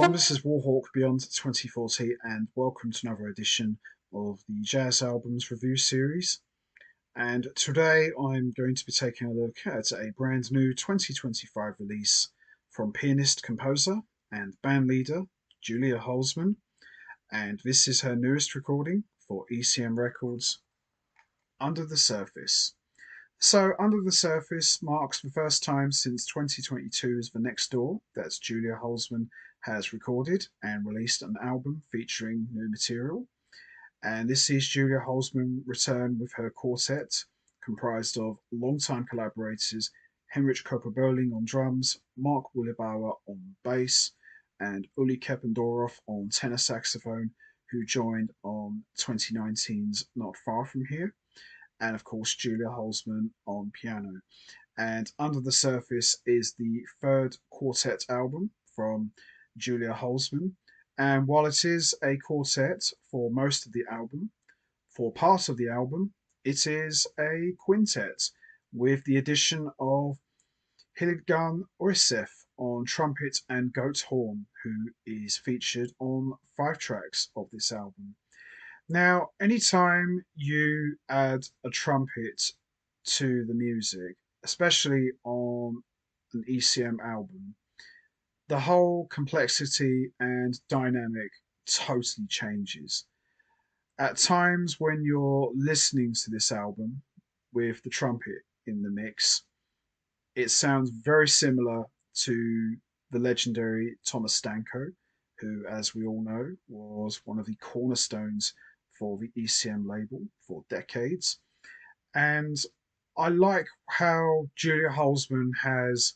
everyone, this is Warhawk Beyond 2040 and welcome to another edition of the Jazz Albums Review Series. And today I'm going to be taking a look at a brand new 2025 release from pianist, composer and bandleader Julia Hulsmann, and this is her newest recording for ECM Records, Under the Surface. So, Under the Surface marks the first time since 2022's The Next Door that Julia Hulsmann has recorded and released an album featuring new material. And this sees Julia Hulsmann return with her quartet, comprised of longtime collaborators Heinrich Kobberling on drums, Marc Muellbauer on bass, and Uli Kempendorff on tenor saxophone, who joined on 2019's Not Far From Here, and of course Julia Hulsmann on piano. And Under the Surface is the third quartet album from Julia Hulsmann. And while it is a quartet for most of the album, for part of the album, it is a quintet with the addition of Hildegunn Oiseth on trumpet and goat horn, who is featured on 5 tracks of this album. Now, anytime you add a trumpet to the music, especially on an ECM album, the whole complexity and dynamic totally changes. At times when you're listening to this album with the trumpet in the mix, it sounds very similar to the legendary Tomasz Stanko, who, as we all know, was one of the cornerstones for the ECM label for decades. And I like how Julia Hulsmann has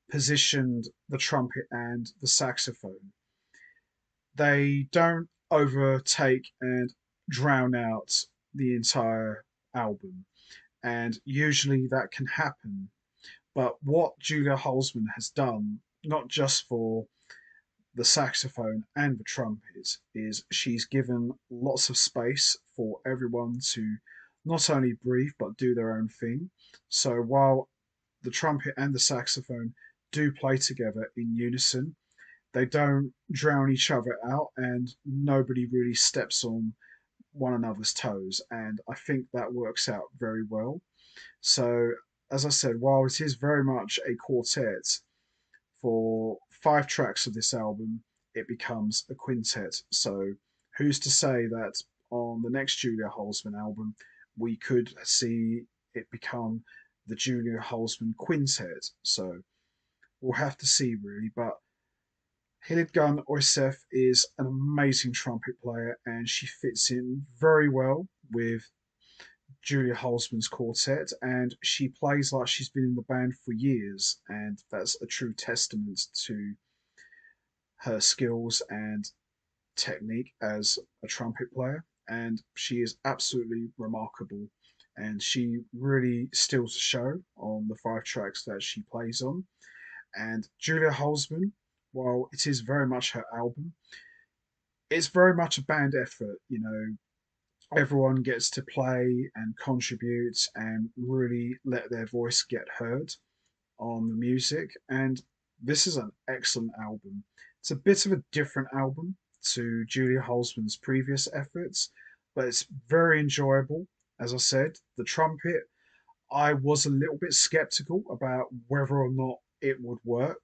positioned the trumpet and the saxophone. They don't overtake and drown out the entire album, and usually that can happen. But what Julia Hulsmann has done, not just for the saxophone and the trumpet, is she's given lots of space for everyone to not only breathe but do their own thing. So while the trumpet and the saxophone do play together in unison, they don't drown each other out and nobody really steps on one another's toes. And I think that works out very well. So, as I said, while it is very much a quartet, for 5 tracks of this album, it becomes a quintet. So, who's to say that on the next Julia Hulsmann album, we could see it become the Julia Hulsmann Quintet? So, we'll have to see, really. But Hildegunn Oiseth is an amazing trumpet player, and she fits in very well with Julia Hulsmann's quartet, and she plays like she's been in the band for years, and that's a true testament to her skills and technique as a trumpet player. And she is absolutely remarkable, and she really steals the show on the 5 tracks that she plays on. And Julia Hulsmann, while it is very much her album, it's very much a band effort. Everyone gets to play and contribute and really let their voice get heard on the music. And this is an excellent album. It's a bit of a different album to Julia Hulsmann's previous efforts, but it's very enjoyable. As I said, the trumpet, I was a little bit skeptical about whether or not it would work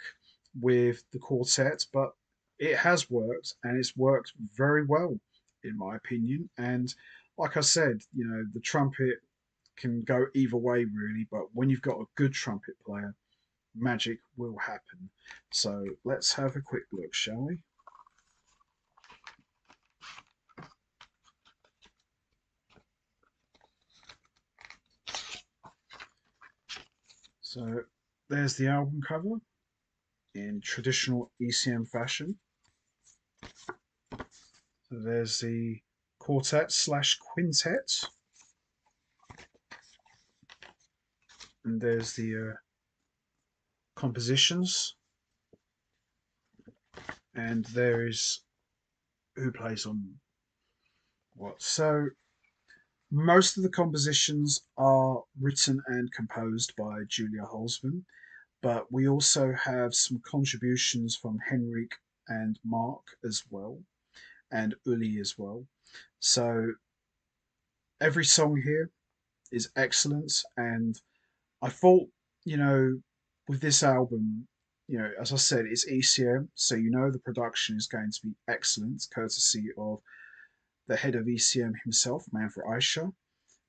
with the quartet, but it has worked and it's worked very well, in my opinion. And like I said, the trumpet can go either way, really, but when you've got a good trumpet player, magic will happen. So let's have a quick look, shall we? So there's the album cover in traditional ECM fashion. So there's the quartet/quintet, and there's the compositions, and there is who plays on what. So most of the compositions are written and composed by Julia Hulsmann, but we also have some contributions from Heinrich and Marc as well, and Uli as well. So every song here is excellent, and I thought, you know, with this album, as I said, it's ECM, so the production is going to be excellent, courtesy of the head of ECM himself, Manfred Eicher.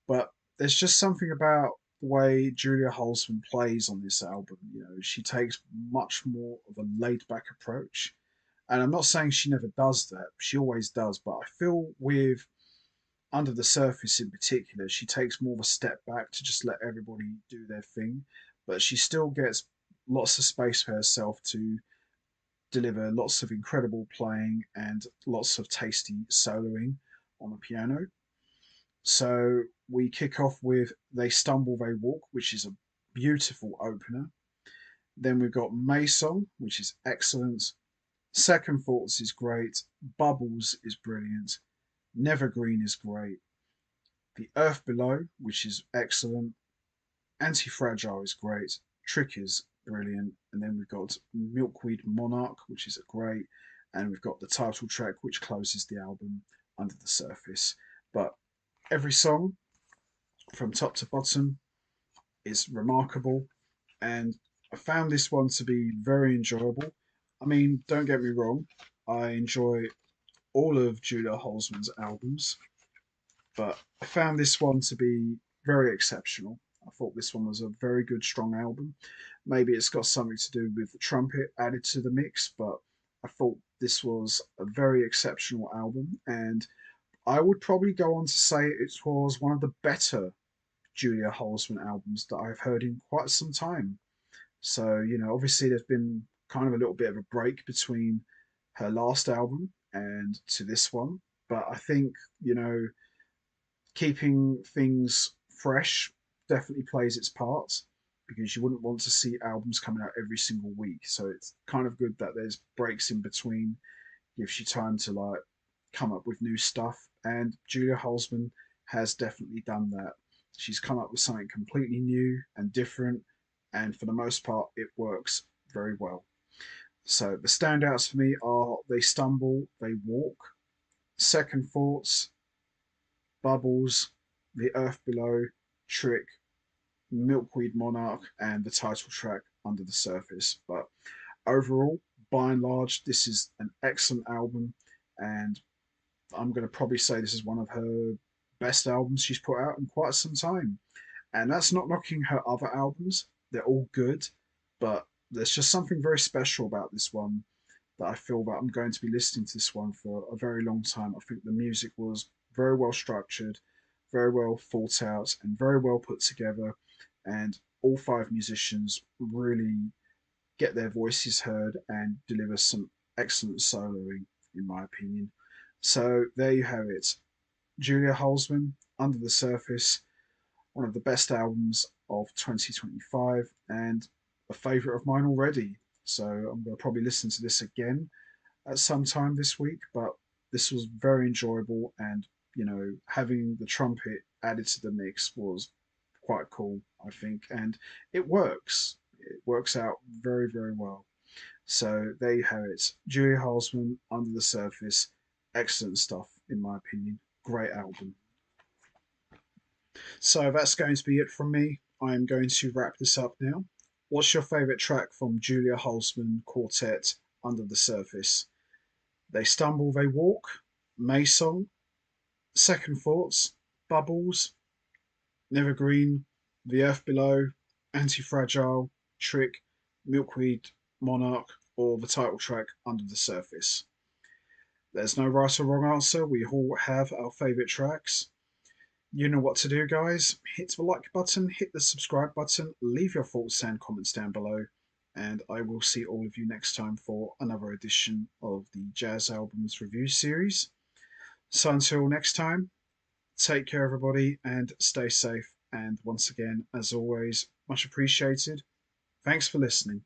But there's just something about the way Julia Hulsmann plays on this album. She takes much more of a laid back approach. And I'm not saying she never does that, she always does. But I feel with Under the Surface in particular, she takes more of a step back to just let everybody do their thing. But she still gets lots of space for herself to deliver lots of incredible playing and lots of tasty soloing on the piano. So we kick off with They Stumble, They Walk, which is a beautiful opener. Then we've got May Song, which is excellent. Second Thoughts is great. Bubbles is brilliant. Nevergreen is great. The Earth Below, which is excellent. Anti-Fragile is great. Trick is brilliant. And then we've got Milkweed Monarch, which is great. And we've got the title track, which closes the album, Under the Surface. But every song from top to bottom is remarkable, and I found this one to be very enjoyable. I mean, don't get me wrong, I enjoy all of Julia Hulsmann's albums, but I found this one to be very exceptional. I thought this one was a very good, strong album. Maybe it's got something to do with the trumpet added to the mix, but I thought this was a very exceptional album, and I would probably go on to say it was one of the better Julia Hulsmann albums that I've heard in quite some time. So, obviously there's been kind of a little bit of a break between her last album and to this one. But I think, keeping things fresh definitely plays its part, because you wouldn't want to see albums coming out every single week. So it's kind of good that there's breaks in between, gives you time to like come up with new stuff. And Julia Hulsmann has definitely done that. She's come up with something completely new and different, and for the most part, it works very well. So the standouts for me are They Stumble, They Walk, Second Thoughts, Bubbles, The Earth Below, Trick, Milkweed Monarch, and the title track Under the Surface. But overall, by and large, this is an excellent album, and I'm going to probably say this is one of her best albums she's put out in quite some time. And that's not knocking her other albums, they're all good, but there's just something very special about this one that I feel that I'm going to be listening to this one for a very long time. I think the music was very well structured, very well thought out, and very well put together. And all five musicians really get their voices heard and deliver some excellent soloing, in my opinion. So there you have it. Julia Hulsmann, Under the Surface, one of the best albums of 2025 and a favourite of mine already. So I'm going to probably listen to this again at some time this week, but this was very enjoyable, and having the trumpet added to the mix was quite cool, I think, and it works out very, very well. So there you have it. Julia Hulsmann, Under the Surface, excellent stuff in my opinion. Great album. So that's going to be it from me. I'm going to wrap this up now. What's your favourite track from Julia Hulsmann Quartet, Under the Surface? They Stumble, They Walk, May Song, Second Thoughts, Bubbles, Nevergreen, The Earth Below, Anti-Fragile, Trick, Milkweed, Monarch, or the title track Under the Surface. There's no right or wrong answer. We all have our favourite tracks. You know what to do, guys. Hit the like button, hit the subscribe button, leave your thoughts and comments down below, and I will see all of you next time for another edition of the Jazz Albums Review Series. So until next time, take care, everybody, and stay safe. And once again, as always, much appreciated. Thanks for listening.